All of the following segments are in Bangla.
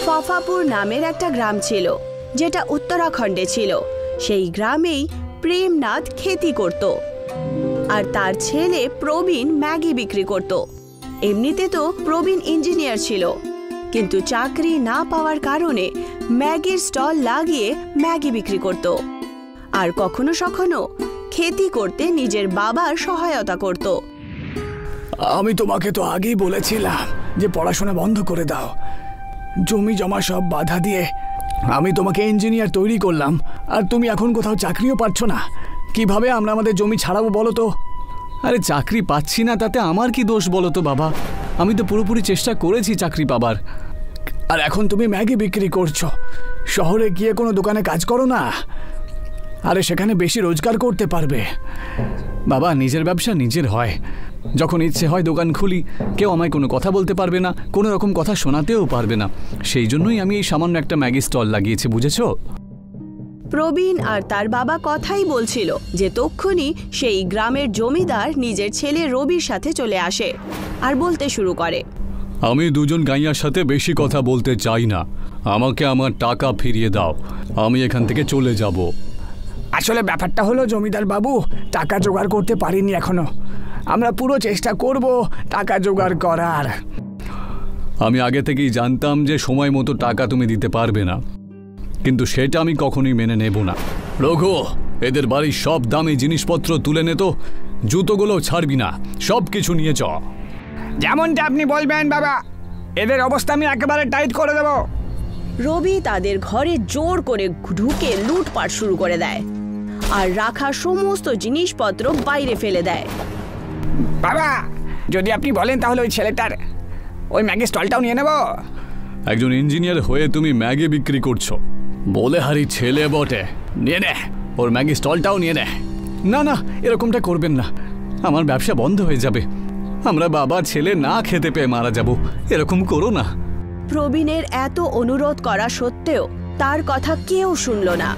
ফফাপুর নামের একটা গ্রাম ছিল, যেটা উত্তরাখণ্ডে ছিল। সেই গ্রামেই প্রেমনাথ খেতি করত, আর তার ছেলে প্রবীণ ম্যাগি বিক্রি করত। এমনিতে তো প্রবীণ ইঞ্জিনিয়ার ছিল, কিন্তু চাকরি না পাওয়ার কারণে ম্যাগির স্টল লাগিয়ে ম্যাগি বিক্রি করত, আর কখনো কখনো খেতি করতে নিজের বাবার সহায়তা করত। আমি তোমাকে তো আগেই বলেছিলাম যে পড়াশোনা বন্ধ করে দাও। জমি জমা সব বাধা দিয়ে আমি তোমাকে ইঞ্জিনিয়ার তৈরি করলাম, আর তুমি এখন কোথাও চাকরিও পাচ্ছ না। কিভাবে আমরা আমাদের জমি ছাড়াবো বলো তো? আরে চাকরি পাচ্ছি না তাতে আমার কি দোষ বলো তো বাবা? আমি তো পুরোপুরি চেষ্টা করেছি চাকরি পাবার। আর এখন তুমি ম্যাগি বিক্রি করছো। শহরে গিয়ে কোনো দোকানে কাজ করো না, আরে সেখানে বেশি রোজগার করতে পারবে। বাবা, নিজের ব্যবসা নিজের হয়। যখন ইচ্ছে হয় দোকান খুলি, কেউ আমায় কোনো কথা বলতে পারবে না, কোনো রকম কথা শোনাতেও পারবে না। সেই জন্যই আমি এই সামান্য একটা ম্যাগি স্টল লাগিয়েছি, বুঝেছো? প্রবীণ আর তার বাবা কথাই বলছিল যে তক্ষুনি সেই গ্রামের জমিদার নিজের ছেলে রবির সাথে চলে আসে আর বলতে শুরু করে, আমি দুজন গাইয়ার সাথে বেশি কথা বলতে চাই না, আমাকে আমার টাকা ফিরিয়ে দাও, আমি এখান থেকে চলে যাব। আসলে ব্যাপারটা হলো জমিদার বাবু, টাকা জোগাড় করতে পারিনি এখনো। আমরা পুরো চেষ্টা করব টাকা জোগাড় করার। আমি আগে থেকেই জানতাম যে সময় মতো টাকা তুমি দিতে পারবে না, কিন্তু সেটা আমি কখনোই মেনে নেব না। রঘু, এদের বাড়ির সব দামি জিনিসপত্র তুলে নে তো, জুতোগুলো ছাড়বি না, সব কিছু নিয়ে চ। যেমনটা আপনি বলবেন বাবা, এদের অবস্থা আমি একেবারে টাইট করে দেব। রবি তাদের ঘরে জোর করে ঢুকে লুটপাট শুরু করে দেয় আর রাখা সমস্ত জিনিসপত্র বাইরে ফেলে দেয়। বাবা, যদি আপনি বলেন তাহলে ওই ছেলেটার ওই ম্যাগি স্টলটাও নিয়ে নেব। একজন ইঞ্জিনিয়ার হয়ে তুমি ম্যাগি বিক্রি করছো, বলে হারি ছেলে বটে, নিয়ে নে ওর ম্যাগি স্টলটাও নিয়ে নে। না না, এরকমটা করবেন না, আমার ব্যবসা বন্ধ হয়ে যাবে, আমরা বাবা ছেলে না খেতে পেয়ে মারা যাব, এরকম করো না। প্রবীণের এত অনুরোধ করা সত্ত্বেও তার কথা কেউ শুনল না।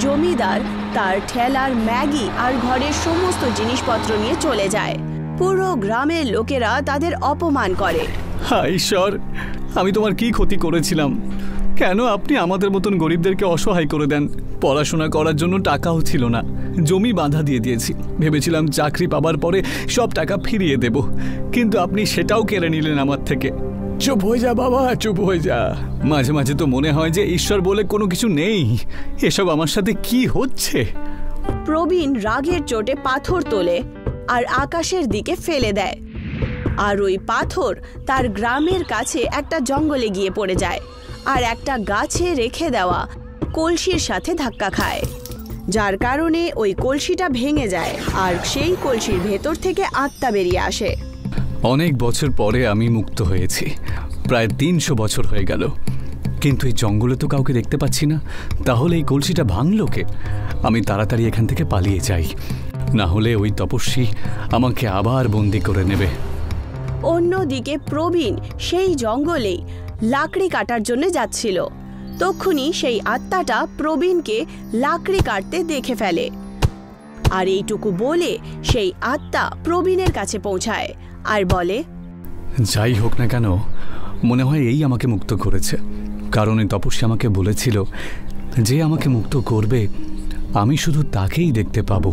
জমিদার তার ঠেলার ম্যাগি আর ঘরের সমস্ত জিনিসপত্র নিয়ে চলে যায়। পুরো গ্রামের লোকেরা তাদের অপমান করে। হায় ঈশ্বর, আমি তোমার কি ক্ষতি করেছিলাম? কেন আপনি আমাদের মতন গরিবদেরকে অসহায় করে দেন? পড়াশোনা করার জন্য টাকাও ছিল না, জমি বাঁধা দিয়ে দিয়েছি, ভেবেছিলাম চাকরি পাবার পরে সব টাকা ফিরিয়ে দেব, কিন্তু আপনি সেটাও কেড়ে নিলেন আমার থেকে। চুপ হয়ে যা বাবা, চুপ হয়ে যা। মাঝে মাঝে তো মনে হয় যে ঈশ্বর বলে কোনো কিছু নেই। এসব আমার সাথে কি হচ্ছে? প্রবীণ রাগের চোটে পাথর তোলে আর আকাশের দিকে ফেলে দেয়, আর ওই পাথর তার গ্রামের কাছে একটা জঙ্গলে গিয়ে পড়ে যায় আর একটা গাছে রেখে দেওয়া কলসির সাথে ধাক্কা খায়, যার কারণে ওই কলসিটা ভেঙে যায় আর সেই কলসির ভেতর থেকে আত্মা বেরিয়ে আসে। অনেক বছর পরে আমি মুক্ত হয়েছি, প্রায় 300 বছর হয়ে গেল, কিন্তু এই জঙ্গলে তো কাউকে দেখতে পাচ্ছি না। তাহলে এই কলসিটা ভাঙল কে? আমি তাড়াতাড়ি এখান থেকে পালিয়ে যাই, না হলে ওই তপস্বী আমাকে আবার বন্দি করে নেবে। অন্যদিকে প্রবীণ সেই জঙ্গলেই লাকড়ি কাটার জন্য যাচ্ছিল। তক্ষুনি সেই আত্মাটা প্রবীণকে লাকড়ি কাটতে দেখে ফেলে, আর এইটুকু বলে সেই আত্মা প্রবীণের কাছে পৌঁছায় আর বলে, যাই হোক না কেন, মনে হয় এই আমাকে মুক্ত করেছে, কারণ এই তপস্যা আমাকে বলেছিল যে আমাকে মুক্ত করবে আমি শুধু তাকেই দেখতে পাবো,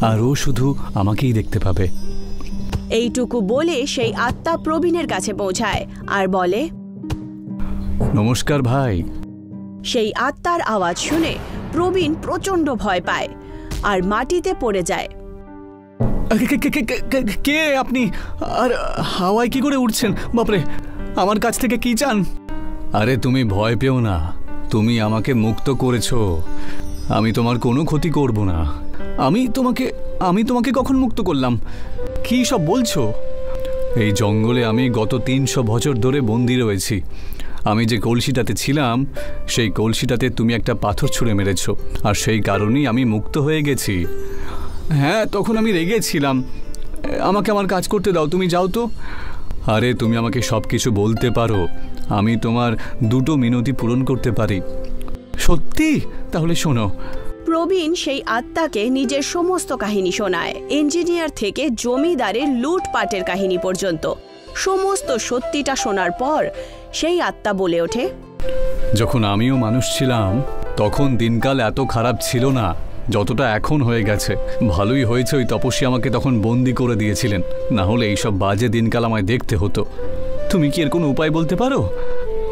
আর ও শুধু আমাকেই দেখতে পাবে। এইটুকু বলে সেই আত্মা প্রবীণের কাছে পৌঁছায় আর বলে, নমস্কার ভাই। সেই আত্মার আওয়াজ শুনে প্রবীণ প্রচন্ড ভয় পায় আর মাটিতে পড়ে যায়। কে আপনি? আর হাওয়ায় কি করে উঠছেন? বাপরে, আমার কাছ থেকে কি চান? আরে তুমি ভয় পেও না, তুমি আমাকে মুক্ত করেছো, আমি তোমার কোনো ক্ষতি করব না। আমি তোমাকে কখন মুক্ত করলাম? কি সব বলছো? এই জঙ্গলে আমি গত 300 বছর ধরে বন্দি রয়েছি। আমি যে কলসিটাতে ছিলাম সেই কলসিটাতে তুমি একটা পাথর ছুঁড়ে মেরেছো, আর সেই কারণেই আমি মুক্ত হয়ে গেছি। হ্যাঁ, তখন আমি রেগেছিলাম। আমাকে আমার কাজ করতে দাও, তুমি যাও তো। আরে তুমি আমাকে সব কিছু বলতে পারো, আমি তোমার 2টো মিনতি পূরণ করতে পারি। সত্যি? তাহলে শোনো। প্রবীণ সেই আত্মাকে নিজের সমস্ত কাহিনী শোনায়, ইঞ্জিনিয়ার থেকে জমিদারের লুটপাটের কাহিনী পর্যন্ত। সমস্ত সত্যিটা শোনার পর সেই আত্মা বলে ওঠে, যখন আমিও মানুষ ছিলাম তখন দিনকাল এত খারাপ ছিল না যতটা এখন হয়ে গেছে। ভালোই হয়েছে ওই তপস্বী আমাকে তখন বন্দি করে দিয়েছিলেন, না হলে এইসব বাজে দিনকাল আমায় দেখতে হতো। তুমি কি এর কোনো উপায় বলতে পারো?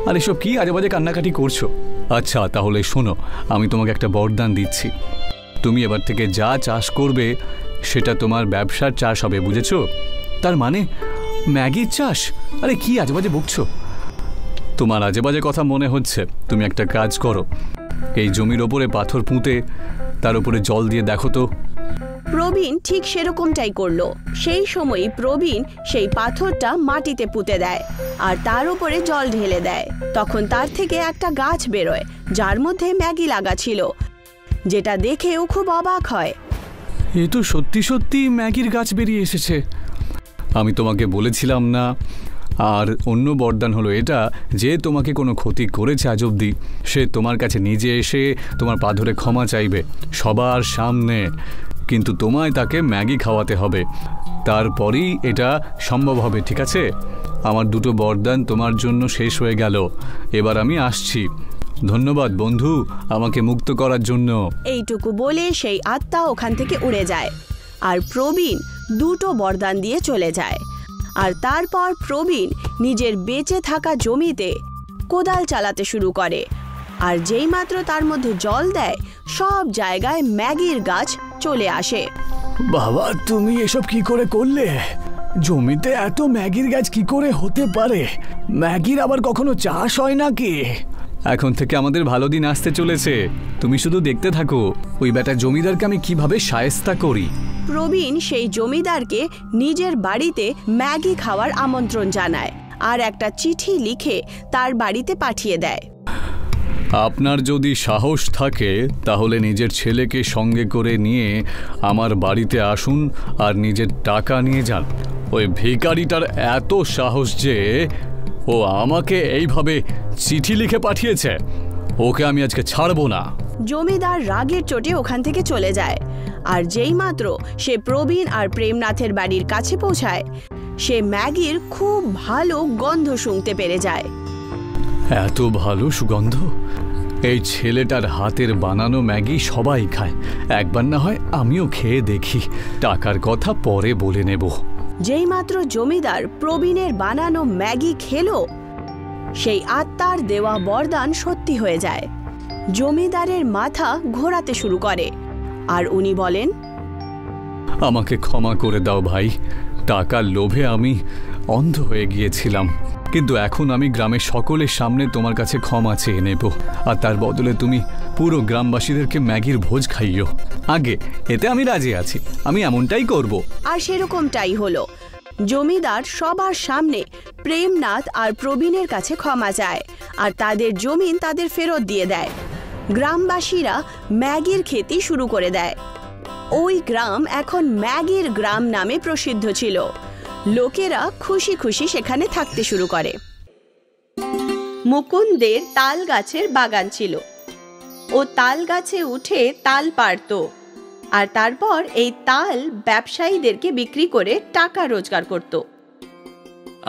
আর এসব কি আজে বাজে কান্নাকাটি করছো? আচ্ছা তাহলে শোনো, আমি তোমাকে একটা বরদান দিচ্ছি। তুমি এবার থেকে যা চাষ করবে সেটা তোমার ব্যবসার চাষ হবে, বুঝেছো? তার মানে ম্যাগির চাষ? আরে কি আজে বাজে বকছো? তোমার আজে বাজে কথা মনে হচ্ছে। তুমি একটা কাজ করো, এই জমির ওপরে পাথর পুঁতে তার উপরে জল দিয়ে দেখো তো। প্রবীণ ঠিক সেরকমটাই করলো। সেই সময়ই প্রবীণ সেই পাথরটা মাটিতে পুঁতে দেয় আর তার উপরে জল ঢেলে দেয়। তখন তার থেকে একটা গাছ বেরোয় যার মধ্যে ম্যাগি লাগা ছিল, যেটা দেখেও খুব অবাক হয়। এ তো সত্যি সত্যি ম্যাগির গাছ বেরিয়ে এসেছে। আমি তোমাকে বলেছিলাম না? আর অন্য বরদান হলো এটা, যে তোমাকে কোনো ক্ষতি করেছে আজ অবধি সে তোমার কাছে নিজে এসে তোমার পা ধরে ক্ষমা চাইবে সবার সামনে, কিন্তু তোমায় তাকে ম্যাগি খাওয়াতে হবে, তারপরেই এটা সম্ভব হবে, ঠিক আছে? আমার দুটো বরদান তোমার জন্য শেষ হয়ে গেল, এবার আমি আসছি। ধন্যবাদ বন্ধু আমাকে মুক্ত করার জন্য। এইটুকু বলে সেই আত্মা ওখান থেকে উড়ে যায় আর প্রবীণ দুটো বরদান দিয়ে চলে যায়। আর তারপর প্রবীণ নিজের বেঁচে থাকা জমিতে কোদাল চালাতে শুরু করে, আর যেইমাত্র তার মধ্যে জল দেয় সব জায়গায় ম্যাগির গাছ চলে আসে। বাবা, তুমি এসব কি করে করলে? জমিতে এত ম্যাগির গাছ কি করে হতে পারে? ম্যাগির আবার কখনো চাষ হয় নাকি? এখন থেকে আমাদের ভালো দিন আসতে চলেছে, তুমি শুধু দেখতে থাকো ওই বেটা জমিদারকে আমি কিভাবে শায়েস্তা করি। প্রবীণ সেই জমিদারকে নিজের বাড়িতে ম্যাগি খাওয়ার আমন্ত্রণ জানায় আর একটা চিঠি লিখে তার বাড়িতে পাঠিয়ে দেয়। আপনার যদি সাহস থাকে তাহলে নিজের ছেলেকে সঙ্গে করে নিয়ে আমার বাড়িতে আসুন আর নিজের টাকা নিয়ে যান। ওই ভিখারিটার এত সাহস যে ও আমাকে এইভাবে চিঠি লিখে পাঠিয়েছে, ওকে আমি আজকে ছাড়বো না। জমিদার রাগের চোটে ওখান থেকে চলে যায়, আর যেইমাত্র সে প্রবীণ আর প্রেমনাথের বাড়ির কাছে পৌঁছায় সে ম্যাগির খুব ভালো গন্ধ শুনতে পেরে যায়। এত ভালো সুগন্ধ! এই ছেলেটার হাতের বানানো ম্যাগি সবাই খায়, একবার না হয় আমিও খেয়ে দেখি, টাকার কথা পরে বলে নেব। যেইমাত্র জমিদার প্রবীণের বানানো ম্যাগি খেলো সেই আত্মার দেওয়া বরদান সত্যি হয়ে যায়। জমিদারের মাথা ঘোরাতে শুরু করে আর উনি বলেন, আমাকে ক্ষমা করে দাও ভাই, টাকার লোভে আমি অন্ধ হয়ে গিয়েছিলাম, কিন্তু এখন আমি গ্রামের সকলের সামনে তোমার কাছে ক্ষমা চেয়ে নেব, আর তার বদলে তুমি পুরো গ্রামবাসীদেরকে ম্যাগির ভোজ খাইও। আগে এতে আমি রাজি আছি, আমি এমনটাই করব। আর সেরকমটাই হলো। জমিদার সবার সামনে প্রেমনাথ আর প্রবীণের কাছে ক্ষমা চায় আর তাদের জমিন তাদের ফেরত দিয়ে দেয়। গ্রামবাসীরা ম্যাগির খেতি শুরু করে দেয়। ওই গ্রাম এখন ম্যাগির গ্রাম নামে প্রসিদ্ধ ছিল। লোকেরা খুশি খুশি সেখানে থাকতে শুরু করে। মুকুন্দের তাল গাছের বাগান ছিল। ও তাল গাছে উঠে তাল পাড়ত আর তারপর এই তাল ব্যবসায়ীদেরকে বিক্রি করে টাকা রোজগার করত।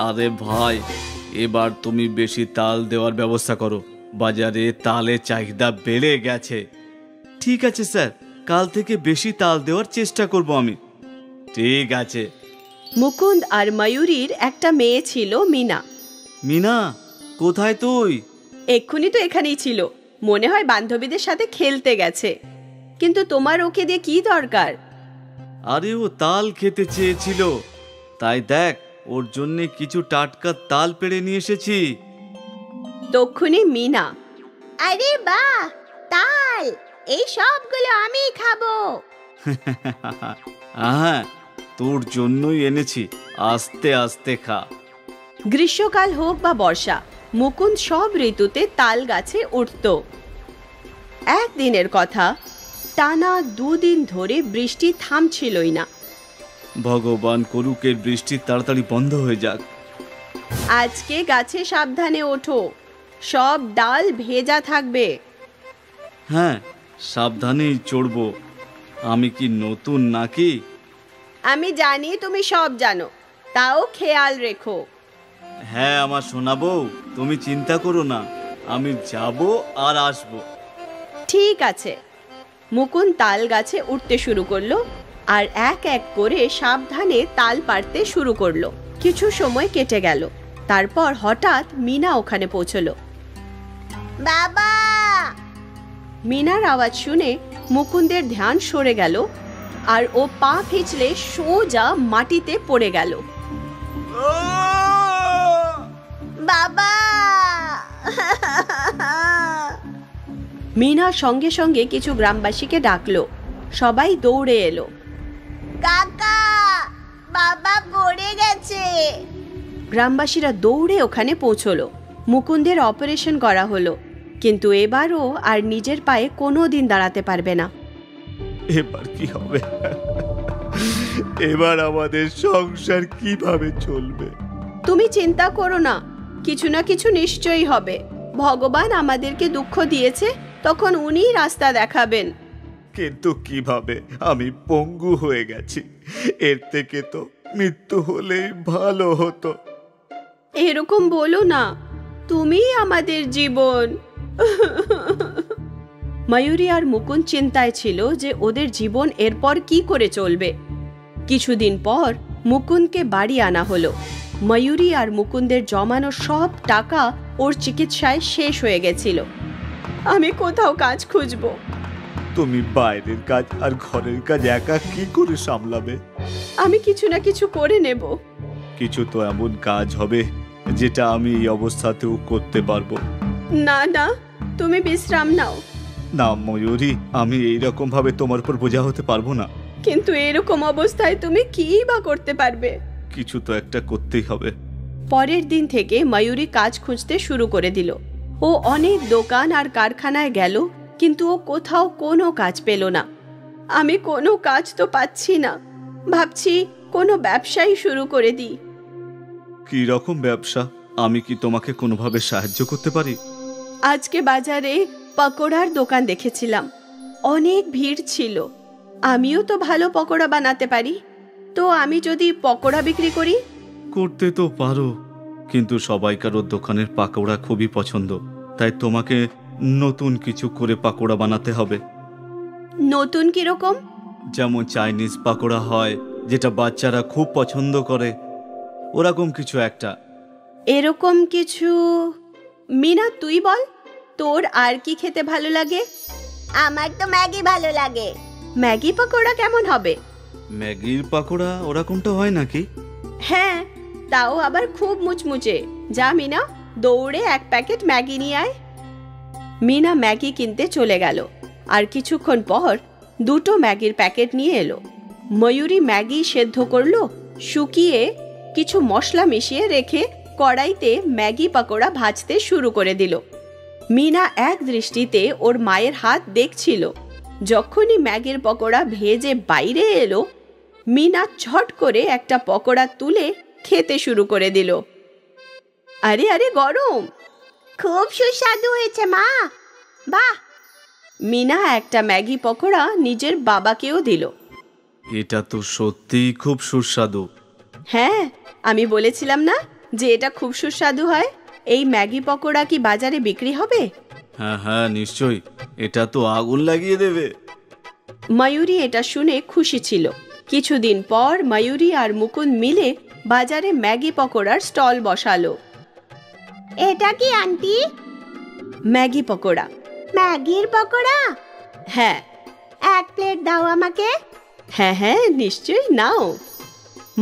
আরে ভাই, এবার তুমি বেশি তাল দেওয়ার ব্যবস্থা করো, বাজারে তালের চাহিদা বেড়ে গেছে। ঠিক আছে স্যার, কাল থেকে বেশি তাল দেওয়ার চেষ্টা করব আমি। ঠিক আছে। মুকুন্দ আর ময়ূরীর একটা মেয়ে ছিল, মিনা। মিনা, কোথায় তুই? এক্ষুনি তো এখানেই ছিল, মনে হয় বান্ধবীদের সাথে খেলতে গেছে। কিন্তু তোমার ওকে দিয়ে কি দরকার? আরে ও তাল খেতে চেয়েছিল, তাই দেখ ওর জন্য কিছু টাটকা তাল পেড়ে নিয়ে এসেছি। তক্ষুনি মিনা, আরে বাহ, তাল! এই সবগুলো আমি খাবো। হ্যাঁ, তোর জন্যই এনেছি, আস্তে আস্তে খা। গ্রীষ্মকাল হোক বা বর্ষা, মুকুন্দ সব ঋতুতে তাল গাছে উঠত। একদিনের কথা, টানা 2 দিন ধরে বৃষ্টি থামছিলই না। ভগবান করুক এর বৃষ্টি তাড়াতাড়ি বন্ধ হয়ে যাক। আজকে গাছে সাবধানে ওঠো, সব ডাল ভেজা থাকবে। হ্যাঁ, সাবধানেই চড়বো। আমি কি নতুন নাকি? আমি জানি তুমি সব জানো, তাও খেয়াল রেখো। হ্যাঁ আমার সোনা বউ, তুমি চিন্তা করো না, আমি যাব আর আসব। ঠিক আছে। মুকুন্দ তাল গাছে উঠতে শুরু করলো আর এক এক করে সাবধানে তাল পাড়তে শুরু করলো। কিছু সময় কেটে গেল, তারপর হঠাৎ মিনা ওখানে পৌঁছলো। বাবা! মিনার আওয়াজ শুনে মুকুন্দের ধ্যান সরে গেল আর ও পা পিছলে সোজা মাটিতে পড়ে গেল। বাবা! মিনা সঙ্গে সঙ্গে কিছু গ্রামবাসীকে ডাকলো। সবাই দৌড়ে এলো। কাকা, বাবা পড়ে গেছে। গ্রামবাসীরা দৌড়ে ওখানে পৌঁছলো। মুকুন্দের অপারেশন করা হলো, কিন্তু এবারও আর নিজের পায়ে কোনোদিন দাঁড়াতে পারবে না। এবার কি হবে? এবার আমাদের সংসার কিভাবে চলবে? তুমি চিন্তা করো না, কিছু না কিছু নিশ্চয়ই হবে। ভগবান আমাদেরকে দুঃখ দিয়েছে, তখন উনিই রাস্তা দেখাবেন। কিন্তু কিভাবে? আমি পঙ্গু হয়ে গেছি, এর থেকে তো মৃত্যু হলেই ভালো হতো। এরকম বলো না, তুমি আমাদের জীবন। ময়ূরী আর মুকুন্দ চিন্তায় ছিল যে ওদের জীবন এরপর কি করে চলবে। কিছুদিন পর মুকুন্দকে বাড়ি আনা হলো। ময়ূরী আর মুকুন্দের জমানো সব টাকা ওর চিকিৎসায় শেষ হয়ে গেছিল। আমি কোথাও কাজ খুঁজবো। তুমি বাইরের কাজ আর ঘরের কাজ একা কি করে সামলাবে? আমি কিছু না কিছু করে নেব। কিছু তো এমন কাজ হবে যেটা আমি এই অবস্থাতেও করতে পারবো। না না, তুমি বিশ্রাম নাও। না ময়ূরী, আমি এইরকম ভাবে তোমার উপর বোঝা হতে পারবো না। কিন্তু এরকম অবস্থায় তুমি কি বা করতে পারবে? কিছু তো একটা করতেই হবে। পরের দিন থেকে ময়ূরী কাজ খুঁজতে শুরু করে দিল। ও অনেক দোকান আর কারখানায় গেল, কিন্তু ও কোথাও কোনো কাজ পেল না। আমি কোনো কাজ তো পাচ্ছি না, ভাবছি কোনো ব্যবসাই শুরু করে দিই। কি রকম ব্যবসা? আমি কি তোমাকে কোনোভাবে সাহায্য করতে পারি? আজকে বাজারে পকোড়ার দোকান দেখেছিলাম, অনেক ভিড় ছিল। আমিও তো ভালো পকোড়া বানাতে পারি, তো আমি যদি পকোড়া বিক্রি করি? করতে তো পারো, কিন্তু সবাইকার ওর দোকানের পাকোড়া খুবই পছন্দ, তাই তোমাকে নতুন কিছু করে পাকোড়া বানাতে হবে। নতুন কিরকম? যেমন চাইনিজ পাকোড়া হয়, যেটা বাচ্চারা খুব পছন্দ করে, ওরকম কিছু একটা। এরকম কিছু। মিনা, তুই বল, তোর আর কি খেতে ভালো লাগে? আমার তো ম্যাগি ভালো লাগে। ম্যাগি পকোড়া কেমন হবে? ম্যাগির পাকোড়া ওরকমটা হয় নাকি? হ্যাঁ, তাও আবার খুব মুচমুচে। যা মিনা, দৌড়ে এক প্যাকেট ম্যাগি নিয়ে আয়। মিনা ম্যাগি কিনতে চলে গেল, আর কিছুক্ষণ পর দুটো ম্যাগির প্যাকেট নিয়ে এলো। ময়ূরী ম্যাগি সেদ্ধ করলো, শুকিয়ে কিছু মশলা মিশিয়ে রেখে কড়াইতে ম্যাগি পকোড়া ভাজতে শুরু করে দিল। মিনা এক দৃষ্টিতে ওর মায়ের হাত দেখছিল। যখনই ম্যাগির পকোড়া ভেজে বাইরে এলো, মিনা ছট করে একটা পকোড়া তুলে খেতে শুরু করে দিল। আরে আরে, গরম, খুব সুস্বাদু হয়েছে মা, বাহ। মিনা একটা ম্যাগি পকোড়া নিজের বাবাকেও দিল। এটা তো সত্যিই খুব সুস্বাদু। হ্যাঁ, আমি বলেছিলাম না যে এটা খুব সুস্বাদু হয়। এই ম্যাগি পকোড়া কি বাজারে বিক্রি হবে? হ্যাঁ হ্যাঁ, নিশ্চয়ই, এটা তো আগুন লাগিয়ে দেবে। ময়ূরী এটা শুনে খুশি ছিল। কিছুদিন পর ময়ূরী আর মুকুন্দ মিলে বাজারে ম্যাগি পকোড়ার স্টল বসালো। এটা কি আন্টি? ম্যাগি পকোড়া। ম্যাগির পকোড়া? হ্যাঁ। এক প্লেট দাও আমাকে। হ্যাঁ হ্যাঁ, নিশ্চয়ই, নাও।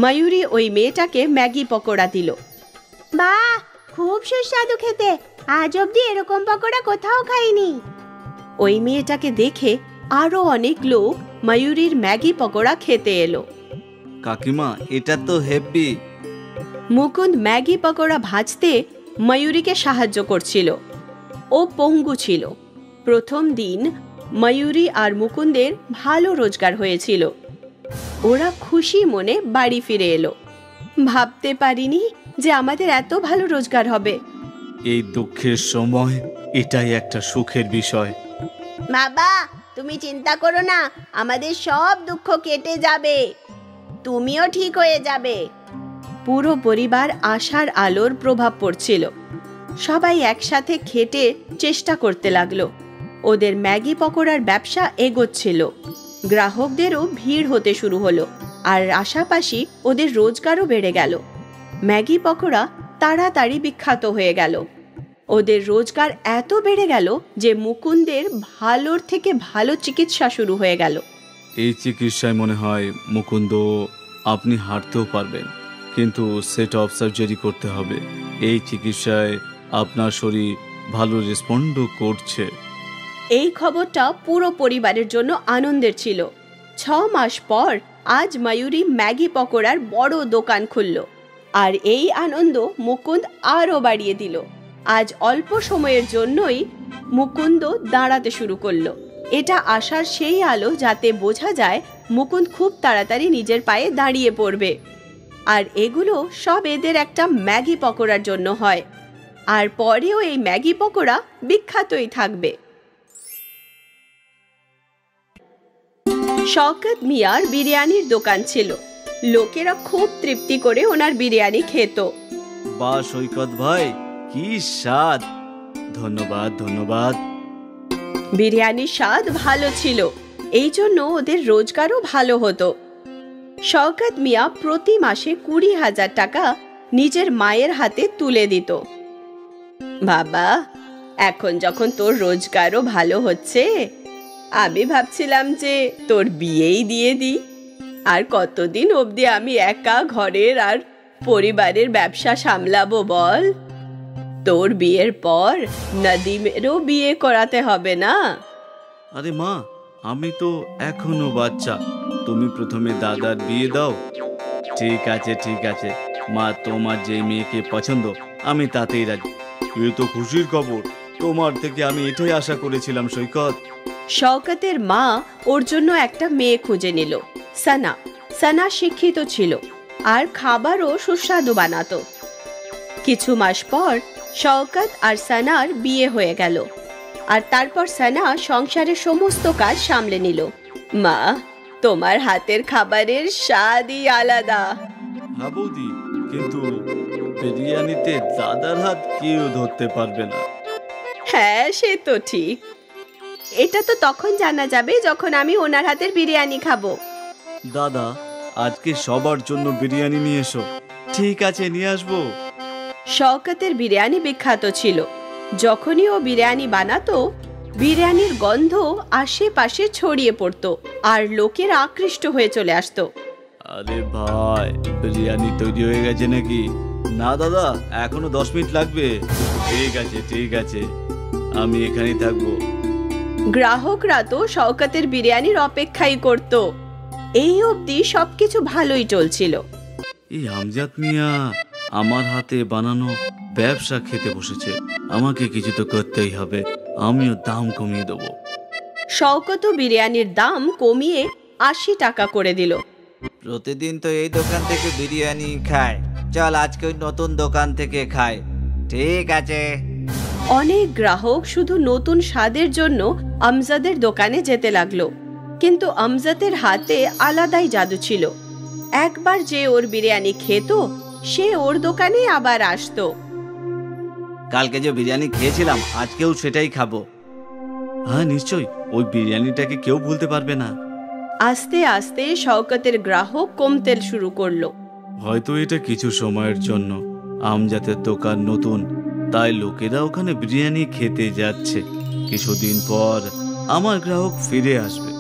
ময়ূরী ওই মেয়েটাকে ম্যাগি পকোড়া দিল। বাহ, খুব সুস্বাদু খেতে, আজ অব্দি এরকম পকোড়া কোথাও খাইনি। ওই মেয়েটাকে দেখে আরো অনেক লোক ময়ূরীর ম্যাগি পকোড়া খেতে এলো। কাকিমা, এটা তো হেভি। মুকুন্দ ম্যাগি পকোড়া ভাজতে ময়ূরীকে সাহায্য করছিল। ও পঙ্গু ছিল। প্রথম দিন ময়ূরী আর মুকুন্দের ভালো রোজগার হয়েছিল। ওরা খুশি মনে বাড়ি ফিরে এলো। ভাবতে পারিনি যে আমাদের এত ভালো রোজগার হবে। এই দুঃখের সময় এটাই একটা সুখের বিষয়। বাবা, তুমি চিন্তা করো না, আমাদের সব দুঃখ কেটে যাবে, তুমিও ঠিক হয়ে যাবে। পুরো পরিবার আশার আলোর প্রভাব পড়ছিল। সবাই একসাথে খেটে চেষ্টা করতে লাগলো। ওদের ম্যাগি পকোড়ার ব্যবসা এগোচ্ছিল, গ্রাহকদেরও ভিড় হতে শুরু হলো, আর আশাপাশি ওদের রোজগারও বেড়ে গেল। ম্যাগি পকোড়া তাড়াতাড়ি বিখ্যাত হয়ে গেল। ওদের রোজগার এত বেড়ে গেল যে মুকুন্দের ভালোর থেকে ভালো চিকিৎসা শুরু হয়ে গেল। এই চিকিৎসায় মনে হয় মুকুন্দ আপনি হাঁটতেও পারবেন, কিন্তু সেট অফ সার্জারি করতে হবে। এই চিকিৎসায় আপনার শরীর ভালো রেসপন্ডও করছে। এই খবরটা পুরো পরিবারের জন্য আনন্দের ছিল। 6 মাস পর আজ ময়ূরী ম্যাগি পকোড়ার বড় দোকান খুলল, আর এই আনন্দ মুকুন্দ আরও বাড়িয়ে দিল। আজ অল্প সময়ের জন্যই মুকুন্দ দাঁড়াতে শুরু করলো। এটা আশার সেই আলো যাতে বোঝা যায় মুকুন্দ খুব তাড়াতাড়ি নিজের পায়ে দাঁড়িয়ে পড়বে। আর এগুলো সব এদের একটা ম্যাগি পকোড়ার জন্য হয়, আর পরেও এই ম্যাগি পকোড়া বিখ্যাতই থাকবে। শওকত মিয়ার বিরিয়ানির দোকান ছিল। লোকেরা খুব তৃপ্তি করে ওনার বিরিয়ানি খেত। বা সৈকত ভাই, কি স্বাদ! ধন্যবাদ ধন্যবাদ। বিরিয়ানির স্বাদ ভালো ছিল, এই জন্য ওদের রোজগারও ভালো হতো। শওকত মিয়া প্রতি মাসে 20,000 টাকা নিজের মায়ের হাতে তুলে দিত। বাবা, এখন যখন তোর রোজগারও ভালো হচ্ছে, আমি ভাবছিলাম যে তোর বিয়েই দিয়ে দিই। আর কতদিন অবধি আমি একা ঘরের আর পরিবারের ব্যবসা সামলাবো বল? তোর বিয়ের পর নদীমেরও বিয়ে করাতে হবে না? আরে মা, আমি তো এখনো বাচ্চা, তুমি প্রথমে দাদার বিয়ে দাও। ঠিক আছে ঠিক আছে মা, তোমার যে মেয়েকে পছন্দ আমি তাতেই রাজি। এ তো খুশির খবর, তোমার থেকে আমি এটাই আশা করেছিলাম সৈকত। শওকতের মা ওর জন্য একটা মেয়ে খুঁজে নিল, সানা। সানা শিক্ষিত ছিল আর খাবারও সুস্বাদু বানাতো। কিছু মাস পর শওকত আর সানার বিয়ে হয়ে গেল, আর তারপর সানা সংসারের সমস্ত কাজ সামলে নিল। মা, তোমার হাতের খাবারের স্বাদই আলাদা। হ্যাঁ বৌদি, কিন্তু বিরিয়ানিতে দাদার হাত কেউ ধরতে পারবে না। হ্যাঁ, সে তো ঠিক। এটা তো তখন জানা যাবে যখন আমি ওনার হাতের বিরিয়ানি খাবো। দাদা, আজকে সবার জন্য বিরিয়ানি নিয়ে এসো। ঠিক আছে, নিয়ে আসবো। শওকতের বিরিয়ানি বিখ্যাত ছিল। যখনই ও বিরিয়ানি বানাতো, বিরিয়ানির গন্ধ আশেপাশে ছড়িয়ে পড়তো আর লোকেরা আকৃষ্ট হয়ে চলে আসতো। আরে ভাই, বিরিয়ানি তৈরি হয়ে গেছে নাকি? না দাদা, এখনো 10 মিনিট লাগবে। ঠিক আছে ঠিক আছে, আমি এখানেই থাকবো। গ্রাহকরা তো শওকতের বিরিয়ানির অপেক্ষাই করত। এই অবধি সবকিছু ভালোই চলছিল। এই আমজাদ মিয়া আমার হাতে বানানো ব্যবসা খেতে বসেছে, আমাকে কিছু তো করতেই হবে। আমিও দাম কমিয়ে দেবো। শওকতও বিরিয়ানির দাম কমিয়ে 80 টাকা করে দিল। প্রতিদিন তো এই দোকান থেকে বিরিয়ানি খায়, চল আজকে ওই নতুন দোকান থেকে খায়। ঠিক আছে। অনেক গ্রাহক শুধু নতুন স্বাদের জন্য আমজাদের দোকানে যেতে লাগলো, কিন্তু আমজাদের হাতে আলাদাই জাদু ছিল। একবার যে ওর বিরিয়ানি খেত, সে ওর দোকানে আবার আসতো। কালকে যে বিরিয়ানি খেয়েছিলাম আজকেও সেটাই খাবো। হ্যাঁ নিশ্চয়ই, ওই বিরিয়ানিটাকে কেউ ভুলতে পারবে না। আস্তে আস্তে শওকতের গ্রাহক কমতে শুরু করলো। হয়তো এটা কিছু সময়ের জন্য। আমজাদের দোকান নতুন, তাই লোকেরা ওখানে বিরিয়ানি খেতে যাচ্ছে। কিছুদিন পর আমার গ্রাহক ফিরে আসবে।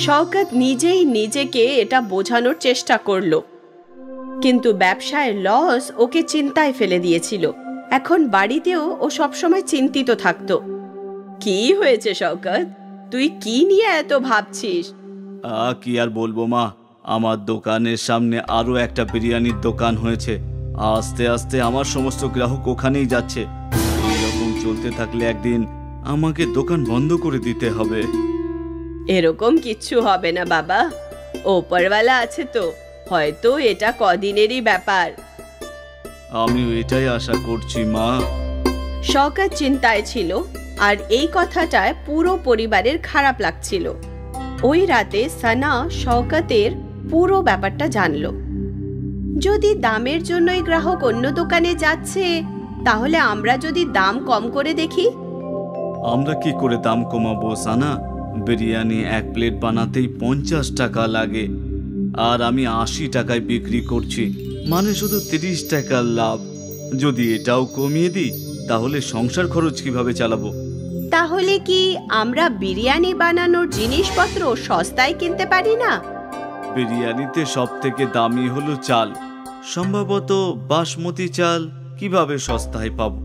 শওকত নিজেই নিজেকে এটা বোঝানোর চেষ্টা করলো, কিন্তু ব্যবসায় লস ওকে চিন্তায় ফেলে দিয়েছিল। এখন বাড়িতেও ও সবসময় চিন্তিত থাকতো। কি হয়েছে শওকত, তুই কি নিয়ে এত ভাবছিস? কি আর বলবো মা, আমার দোকানের সামনে আরো একটা বিরিয়ানির দোকান হয়েছে। আস্তে আস্তে আমার সমস্ত গ্রাহক ওখানেই যাচ্ছে। এইরকম চলতে থাকলে একদিন আমাকে দোকান বন্ধ করে দিতে হবে। এরকম কিচ্ছু হবে না বাবা, ওপরওয়ালা আছে তো, হয়তো এটা কদিনেরই ব্যাপার। আমিও এটাই আশা করছি মা। শওকত চিন্তায় ছিল, আর এই কথাটায় পুরো পরিবারের খারাপ লাগছিল। ওই রাতে সানা শওকতের পুরো ব্যাপারটা জানলো। যদি দামের জন্যই গ্রাহক অন্য দোকানে যাচ্ছে, তাহলে আমরা যদি দাম কম করে দেখি। আমরা কি করে দাম কমাবো সানা? বিরিয়ানি 1 প্লেট বানাতেই 50 টাকা লাগে, আর আমি 80 টাকায় বিক্রি করছি, মানে শুধু 30 টাকার লাভ। যদি এটাও কমিয়ে দিই তাহলে সংসার খরচ কিভাবে চালাবো? তাহলে কি আমরা বিরিয়ানি বানানোর জিনিসপত্র সস্তায় কিনতে পারি না? বিরিয়ানিতে সব থেকে দামি হলো চাল, সম্ভবত বাসমতি চাল কিভাবে সস্তায় পাবো?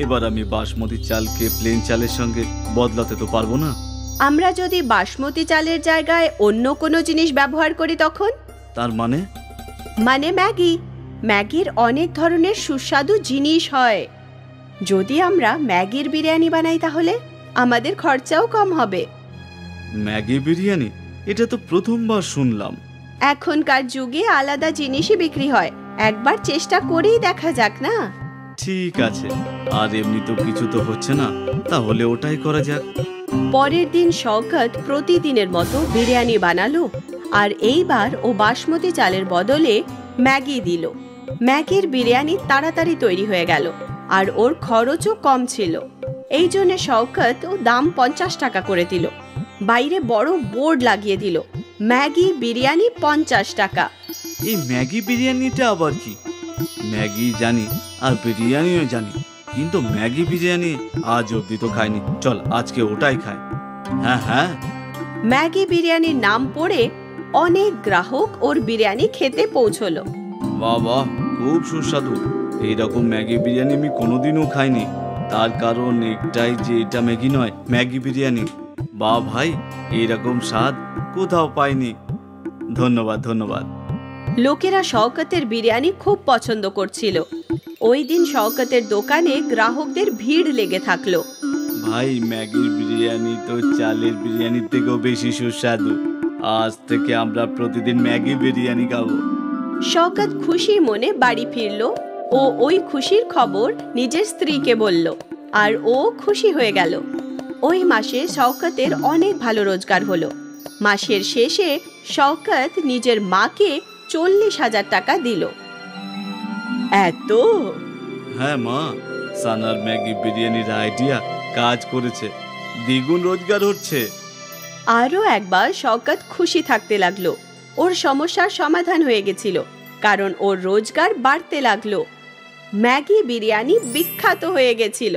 এবার আমি বাসমতি চালকে প্লেন চালের সঙ্গে বদলাতে তো পারবো না। আমরা যদি বাসমতি চালের জায়গায় অন্য কোনো জিনিস ব্যবহার করি তখন? তার মানে? মানে ম্যাগি। ম্যাগির অনেক ধরনের সুস্বাদু জিনিস হয়। যদি আমরা ম্যাগির বিরিয়ানি বানাই তাহলে আমাদের খরচাও কম হবে। ম্যাগি বিরিয়ানি? এটা তো প্রথমবার শুনলাম। এখনকার যুগে আলাদা জিনিসই বিক্রি হয়, একবার চেষ্টা করেই দেখা যাক না? ঠিক আছে, আর এমনি তো কিছু তো হচ্ছে না, তাহলে ওটাই করা যাক। পরের দিন শওকত প্রতিদিনের মতো বিরিয়ানি বানালো, আর এইবার ও বাসমতি চালের বদলে ম্যাগি দিল। ম্যাগির বিরিয়ানি তাড়াতাড়ি তৈরি হয়ে গেল, আর ওর খরচও কম ছিল। এই জন্য শওকত ও দাম 50 টাকা করে দিল। বাইরে বড় বোর্ড লাগিয়ে দিল, ম্যাগি বিরিয়ানি 50 টাকা। এই ম্যাগি বিরিয়ানিটা আবার কি? ম্যাগি জানি আর বিরিয়ানিও জানি, কিন্তু ম্যাগি বিরিয়ানি আজ অব্দি তো খাইনি। চল আজকে ওটাই খাই। হ্যাঁ হ্যাঁ। ম্যাগি বিরিয়ানির নাম পড়ে অনেক গ্রাহক ওর বিরিয়ানি খেতে পৌঁছলো। বাহ বাহ, খুব সুস্বাদু। এইরকম ম্যাগি বিরিয়ানি আমি কোনোদিনও খাইনি। তার কারণ একটাই যে এটা ম্যাগি নয়, ম্যাগি বিরিয়ানি। বাহ ভাই, এইরকম স্বাদ কোথাও পাইনি। ধন্যবাদ ধন্যবাদ। লোকেরা শওকতের বিরিয়ানি খুব পছন্দ করছিল। ওই দিন শওকতের দোকানে গ্রাহকদের ভিড় লেগে থাকলো। ভাই, ম্যাগির বিরিয়ানি তো চালের বিরিয়ানির থেকেও বেশি সুস্বাদু। আজ থেকে আমরা প্রতিদিন ম্যাগি বিরিয়ানি খাবো। শওকত খুশি মনে বাড়ি ফিরলো ও ওই খুশির খবর নিজের স্ত্রীকে বলল, আর ও খুশি হয়ে গেল। ওই মাসে শওকতের অনেক ভালো রোজগার হলো। মাসের শেষে শওকত নিজের মাকে 40,000 টাকা দিল। এত? হ্যাঁ মা, সানার ম্যাগি বিরিয়ানির আইডিয়া কাজ করেছে, দ্বিগুণ রোজগার হচ্ছে। আরও একবার শওকত খুশি থাকতে লাগলো। ওর সমস্যার সমাধান হয়ে গেছিল, কারণ ওর রোজগার বাড়তে লাগলো। ম্যাগি বিরিয়ানি বিখ্যাত হয়ে গেছিল।